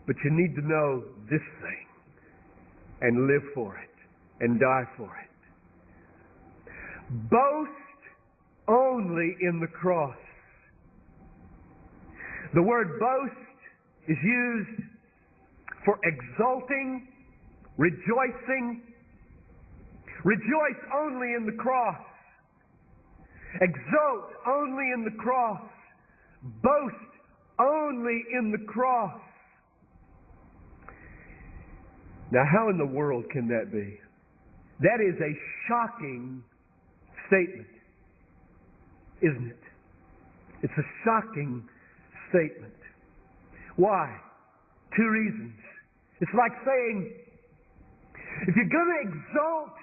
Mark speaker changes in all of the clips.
Speaker 1: But you need to know this thing and live for it and die for it. Boast only in the cross. The word boast is used for exulting, rejoicing. Rejoice only in the cross. Exult only in the cross. Boast only in the cross. Now, how in the world can that be? That is a shocking statement, isn't it? It's a shocking statement. Why? Two reasons. It's like saying, if you're going to exult,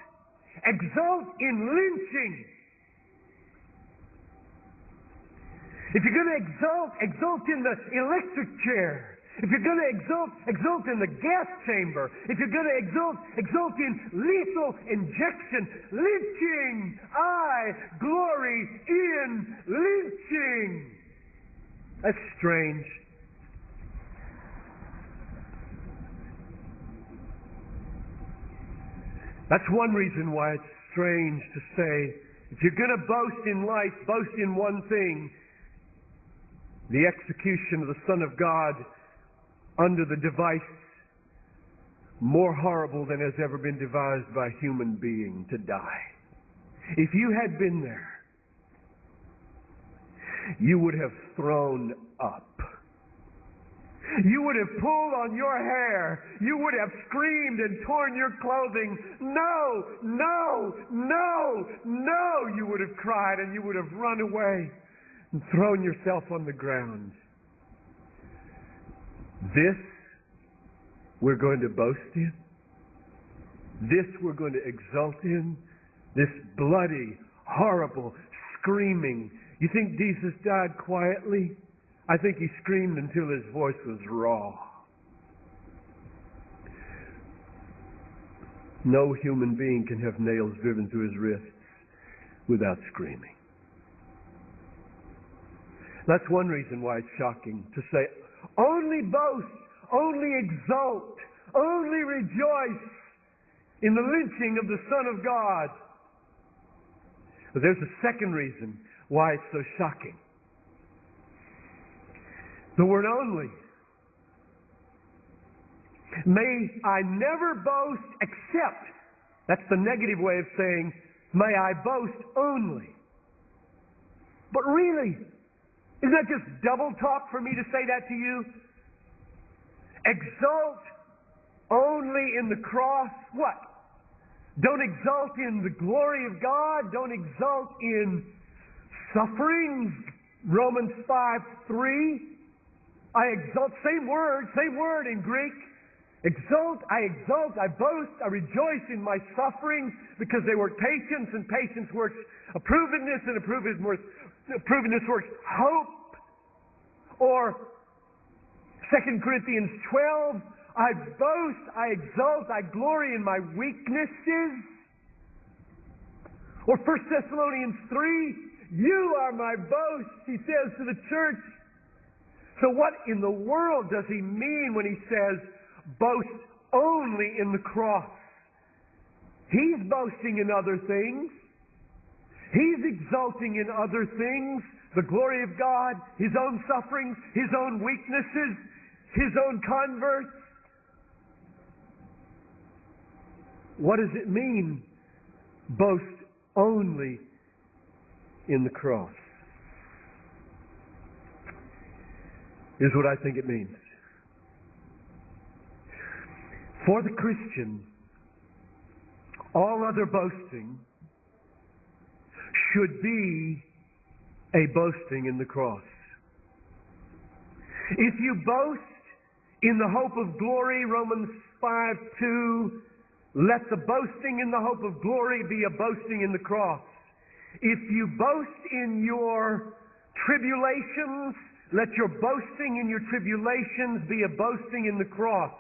Speaker 1: exult in lynching. If you're going to exult, exult in the electric chair. If you're going to exult, exult in the gas chamber. If you're going to exult, exult in lethal injection. Lynching. I glory in lynching. That's strange. That's one reason why it's strange to say, if you're going to boast in life, boast in one thing: the execution of the Son of God under the device more horrible than has ever been devised by a human being, to die. If you had been there, you would have thrown up. You would have pulled on your hair. You would have screamed and torn your clothing. No, no, no, no, you would have cried, and you would have run away and thrown yourself on the ground. This we're going to boast in. This we're going to exult in. This bloody, horrible, screaming. You think Jesus died quietly? I think he screamed until his voice was raw. No human being can have nails driven through his wrists without screaming. That's one reason why it's shocking to say, only boast, only exult, only rejoice in the lynching of the Son of God. But there's a second reason why it's so shocking. The word only. May I never boast except, that's the negative way of saying, may I boast only. But really, isn't that just double talk for me to say that to you? Exult only in the cross. What? Don't exult in the glory of God. Don't exult in sufferings. Romans 5:3. I exult, same word in Greek. Exult, I boast, I rejoice in my sufferings because they work patience, and patience works approvenness, and approvenness works hope. Or 2 Corinthians 12, I boast, I exult, I glory in my weaknesses. Or 1 Thessalonians 3, you are my boast, he says to the church. So what in the world does he mean when he says, boast only in the cross? He's boasting in other things. He's exulting in other things. The glory of God, his own sufferings, his own weaknesses, his own converts. What does it mean, boast only in the cross? Here's what I think it means. For the Christian, all other boasting should be a boasting in the cross. If you boast in the hope of glory, Romans 5:2, let the boasting in the hope of glory be a boasting in the cross. If you boast in your tribulations, let your boasting in your tribulations be a boasting in the cross.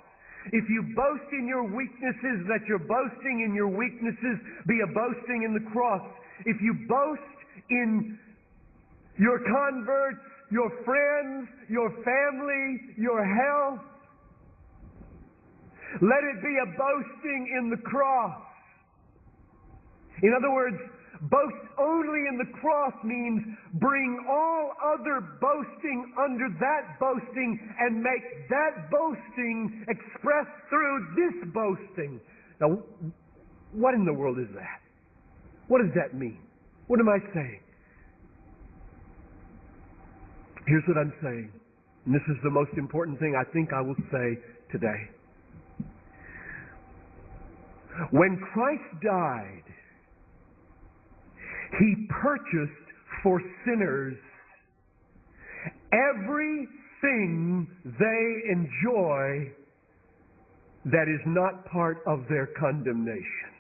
Speaker 1: If you boast in your weaknesses, let your boasting in your weaknesses be a boasting in the cross. If you boast in your converts, your friends, your family, your health, Let it be a boasting in the cross. In other words, boast only in the cross means bring all other boasting under that boasting and make that boasting expressed through this boasting. Now, what in the world is that? What does that mean? What am I saying? Here's what I'm saying, and this is the most important thing I think I will say today. When Christ died, He purchased for sinners everything they enjoy that is not part of their condemnation.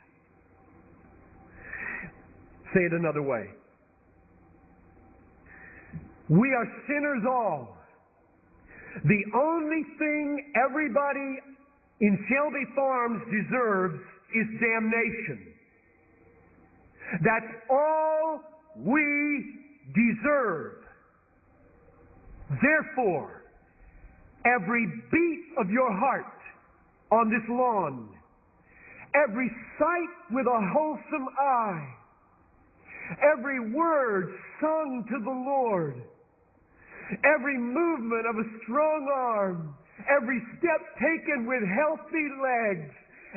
Speaker 1: Say it another way. We are sinners all. The only thing everybody in Shelby Farms deserves is damnation. That's all we deserve. Therefore, every beat of your heart on this lawn, every sight with a wholesome eye, every word sung to the Lord, every movement of a strong arm, every step taken with healthy legs,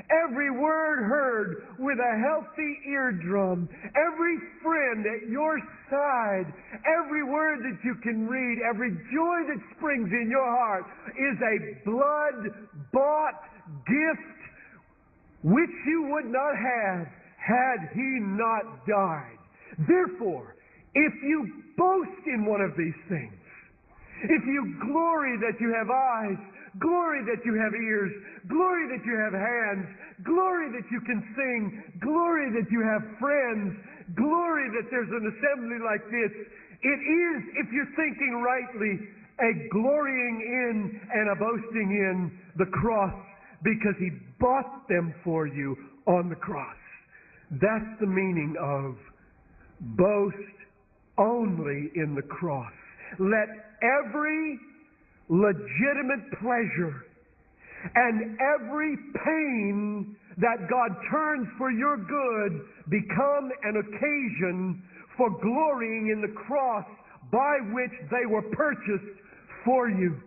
Speaker 1: every word heard with a healthy eardrum, every friend at your side, every word that you can read, every joy that springs in your heart is a blood-bought gift which you would not have had He not died. Therefore, if you boast in one of these things, if you glory that you have eyes, glory that you have ears, glory that you have hands, glory that you can sing, glory that you have friends, glory that there's an assembly like this, it is, if you're thinking rightly, a glorying in and a boasting in the cross, because He bought them for you on the cross. That's the meaning of boast only in the cross. Let every legitimate pleasure and every pain that God turns for your good become an occasion for glorying in the cross by which they were purchased for you.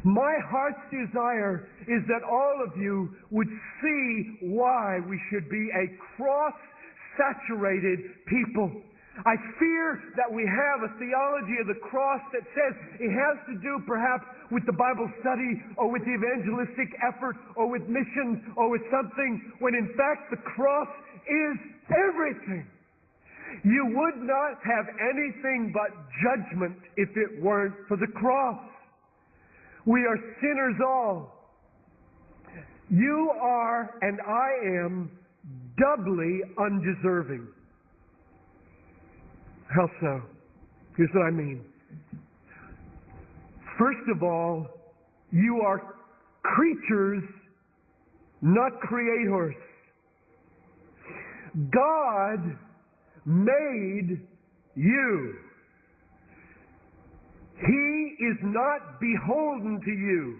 Speaker 1: My heart's desire is that all of you would see why we should be a cross-saturated people. I fear that we have a theology of the cross that says it has to do perhaps with the Bible study or with the evangelistic effort or with missions or with something, when in fact the cross is everything. You would not have anything but judgment if it weren't for the cross. We are sinners all. You are and I am doubly undeserving. How so? Here's what I mean. First of all, you are creatures, not creators. God made you. He is not beholden to you.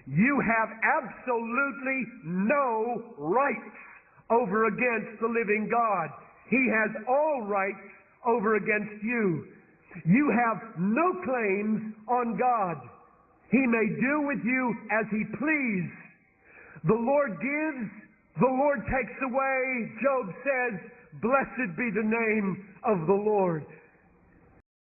Speaker 1: You have absolutely no rights over against the living God. He has all rights over against you. You have no claims on God. He may do with you as He please. The Lord gives, the Lord takes away. Job says, "Blessed be the name of the Lord."